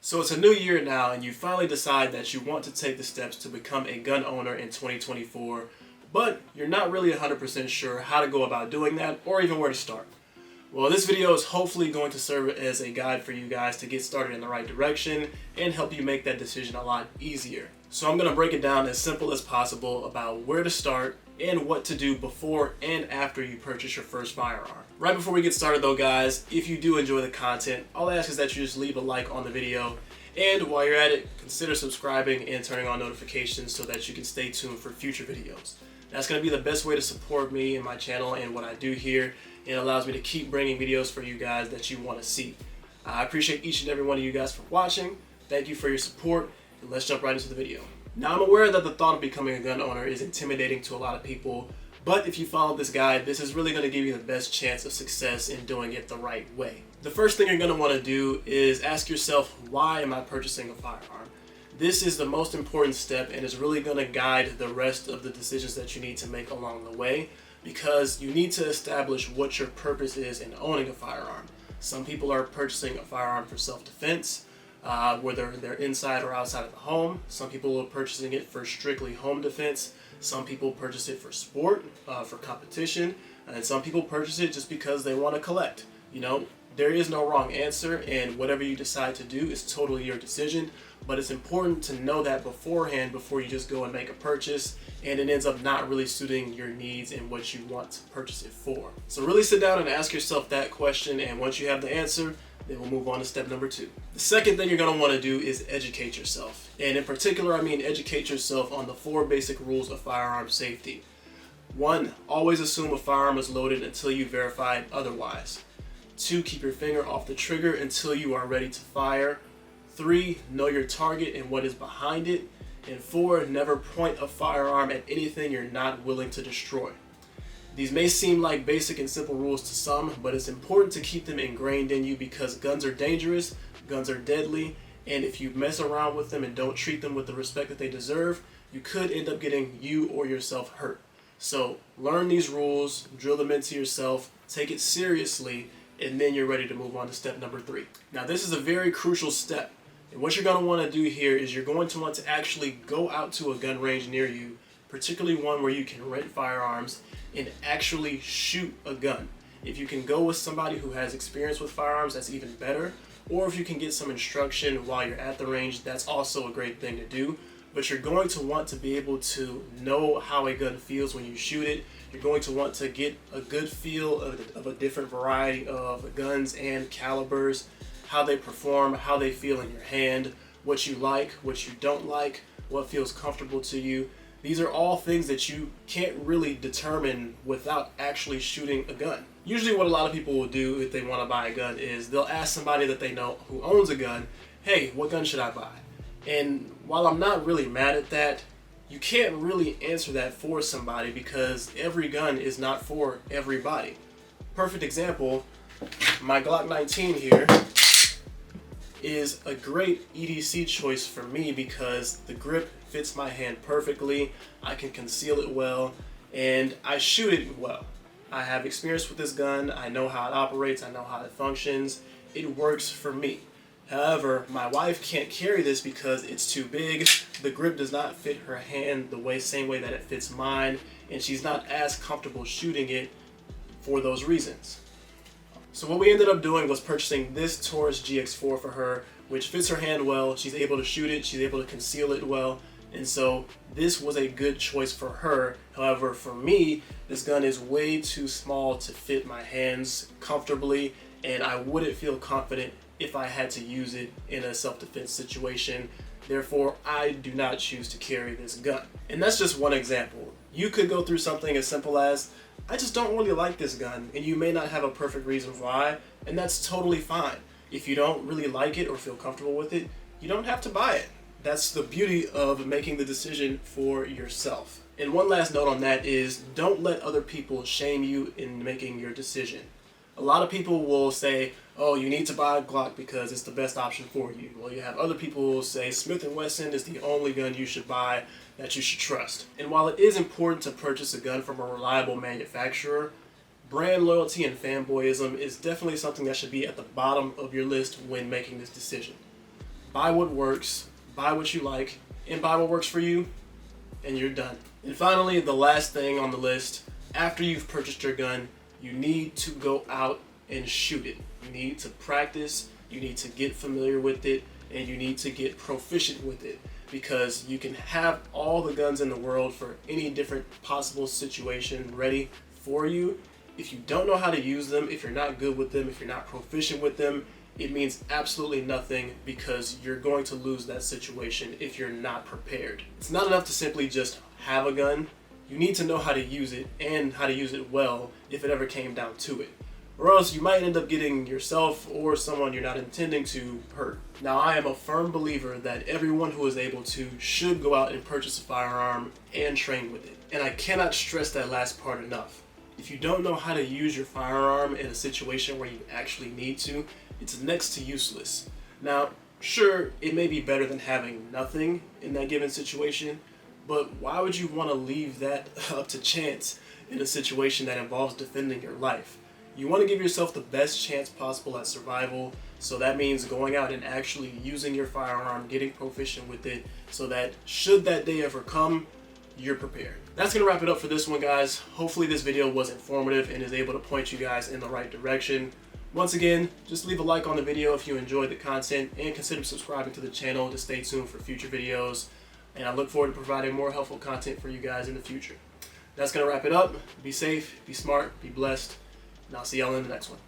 So it's a new year now, and you finally decide that you want to take the steps to become a gun owner in 2024, but you're not really 100% sure how to go about doing that or even where to start. Well, this video is hopefully going to serve as a guide for you guys to get started in the right direction and help you make that decision a lot easier. So I'm going to break it down as simple as possible about where to start and what to do before and after you purchase your first firearm. Right before we get started though, guys, if you do enjoy the content, all I ask is that you just leave a like on the video, and while you're at it, consider subscribing and turning on notifications so that you can stay tuned for future videos. That's going to be the best way to support me and my channel and what I do here. It allows me to keep bringing videos for you guys that you want to see. I appreciate each and every one of you guys for watching. Thank you for your support, and let's jump right into the video. Now, I'm aware that the thought of becoming a gun owner is intimidating to a lot of people, but if you follow this guide, this is really going to give you the best chance of success in doing it the right way. The first thing you're going to want to do is ask yourself, why am I purchasing a firearm? This is the most important step and is really going to guide the rest of the decisions that you need to make along the way, because you need to establish what your purpose is in owning a firearm. Some people are purchasing a firearm for self-defense, whether they're inside or outside of the home. Some people are purchasing it for strictly home defense. Some people purchase it for sport, for competition, and some people purchase it just because they want to collect. You know, there is no wrong answer, and whatever you decide to do is totally your decision, but it's important to know that beforehand before you just go and make a purchase and it ends up not really suiting your needs and what you want to purchase it for. So really sit down and ask yourself that question, and once you have the answer, then we'll move on to step number 2. The second thing you're going to want to do is educate yourself. And in particular, I mean educate yourself on the 4 basic rules of firearm safety. 1, always assume a firearm is loaded until you verify it otherwise. 2, keep your finger off the trigger until you are ready to fire. 3, know your target and what is behind it. And 4, never point a firearm at anything you're not willing to destroy. These may seem like basic and simple rules to some, but it's important to keep them ingrained in you because guns are dangerous, guns are deadly, and if you mess around with them and don't treat them with the respect that they deserve, you could end up getting you or yourself hurt. So learn these rules, drill them into yourself, take it seriously, and then you're ready to move on to step number 3. Now, this is a very crucial step, and what you're going to want to do here is you're going to want to actually go out to a gun range near you, particularly one where you can rent firearms, and actually shoot a gun. If you can go with somebody who has experience with firearms, that's even better. Or if you can get some instruction while you're at the range, that's also a great thing to do. But you're going to want to be able to know how a gun feels when you shoot it. You're going to want to get a good feel of a different variety of guns and calibers, how they perform, how they feel in your hand, what you like, what you don't like, what feels comfortable to you. These are all things that you can't really determine without actually shooting a gun. Usually what a lot of people will do if they want to buy a gun is they'll ask somebody that they know who owns a gun, hey, what gun should I buy? And while I'm not really mad at that, you can't really answer that for somebody because every gun is not for everybody. Perfect example, my Glock 19 here is a great EDC choice for me because the grip fits my hand perfectly, I can conceal it well, and I shoot it well. I have experience with this gun, I know how it operates, I know how it functions, it works for me. However, my wife can't carry this because it's too big, the grip does not fit her hand the same way that it fits mine, and she's not as comfortable shooting it for those reasons. So what we ended up doing was purchasing this Taurus GX4 for her, which fits her hand well, she's able to shoot it, she's able to conceal it well, and so this was a good choice for her. However, for me, this gun is way too small to fit my hands comfortably, and I wouldn't feel confident if I had to use it in a self-defense situation. Therefore, I do not choose to carry this gun. And that's just one example. You could go through something as simple as, I just don't really like this gun, and you may not have a perfect reason why, and that's totally fine. If you don't really like it or feel comfortable with it, you don't have to buy it. That's the beauty of making the decision for yourself. And one last note on that is, don't let other people shame you in making your decision. A lot of people will say, oh, you need to buy a Glock because it's the best option for you. Well, you have other people who will say Smith & Wesson is the only gun you should buy that you should trust. And while it is important to purchase a gun from a reliable manufacturer, brand loyalty and fanboyism is definitely something that should be at the bottom of your list when making this decision. buy what works, buy what you like, and buy what works for you, and you're done. And finally, the last thing on the list, after you've purchased your gun, you need to go out and shoot it. You need to practice, you need to get familiar with it, and you need to get proficient with it, because you can have all the guns in the world for any different possible situation ready for you. If you don't know how to use them, if you're not good with them, if you're not proficient with them, it means absolutely nothing, because you're going to lose that situation if you're not prepared. It's not enough to simply just have a gun. You need to know how to use it, and how to use it well if it ever came down to it. Or else you might end up getting yourself or someone you're not intending to hurt. Now, I am a firm believer that everyone who is able to should go out and purchase a firearm and train with it. And I cannot stress that last part enough. If you don't know how to use your firearm in a situation where you actually need to, it's next to useless. Now, sure, it may be better than having nothing in that given situation, but why would you want to leave that up to chance in a situation that involves defending your life? You want to give yourself the best chance possible at survival, so that means going out and actually using your firearm, getting proficient with it, so that should that day ever come, you're prepared. That's going to wrap it up for this one, guys. Hopefully this video was informative and is able to point you guys in the right direction. Once again, just leave a like on the video if you enjoyed the content, and consider subscribing to the channel to stay tuned for future videos. And I look forward to providing more helpful content for you guys in the future. That's going to wrap it up. Be safe, be smart, be blessed, and I'll see y'all in the next one.